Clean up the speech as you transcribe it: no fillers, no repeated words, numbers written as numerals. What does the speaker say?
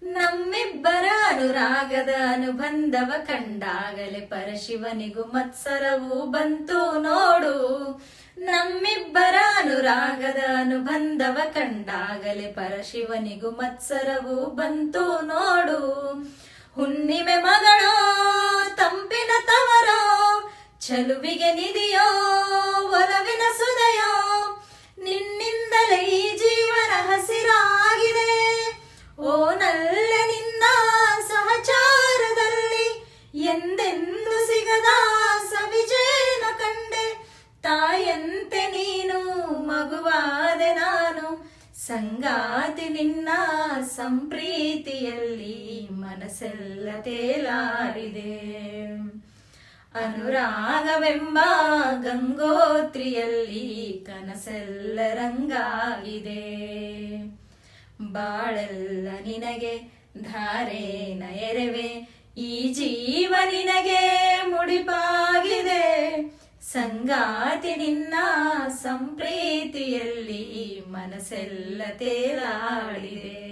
ನಮ್ಮಿಬ್ಬರ ಅನುರಾಗದ ಅನುಬಂಧವ ಕಂಡಾಗಲೇ ಪರಶಿವನಿಗೂ ಮತ್ಸರವು ಬಂತು ನೋಡು. ನಮ್ಮಿಬ್ಬರ ಅನುರಾಗದ ಅನುಬಂಧವ ಕಂಡಾಗಲೇ ಪರಶಿವನಿಗೂ ಮತ್ಸರವು ಬಂತು ನೋಡು. ಹುಣ್ಣಿಮೆ ಮಗಳೋ ತಂಪಿನ ತವರೋ, ಚಲುವಿಗೆ ನಿಧಿಯೋ ಒಲವಿನ ಸುದಯೋ, ನಿನ್ನಿಂದಲೇ ಈ ಜೀವನ ಹಸಿರಾಗಿದೆ. ಓ ನಲ್ಲೆ ನಿನ್ನ ಸಹಚಾರದಲ್ಲಿ ಎಂದೆಂದು ಸಿಗದ ಸವಿಜೇನ ಕಂಡೆ. ತಾಯಂತೆ ನೀನು ಮಗುವಾದೆ ನಾನು, ಸಂಗಾತಿ ನಿನ್ನ ಸಂಪ್ರೀತಿಯಲ್ಲಿ ಮನಸ್ಸೆಲ್ಲ ತೇಲಾಡಿದೆ. ಅನುರಾಗವೆಂಬ ಗಂಗೋತ್ರಿಯಲ್ಲಿ ಕನಸೆಲ್ಲ ರಂಗಾಗಿದೆ. ಬಾಳೆಲ್ಲ ನಿನಗೆ ಧಾರೆನ ಎರೆವೆ, ಈ ಜೀವ ನಿನಗೆ ಮುಡಿಪಾಗಿದೆ. ಸಂಗಾತಿ ನಿನ್ನ ಸಂಪ್ರೀತಿಯಲ್ಲಿ ಮನಸ್ಸೆಲ್ಲ ತೇಲಾಡಿದೆ.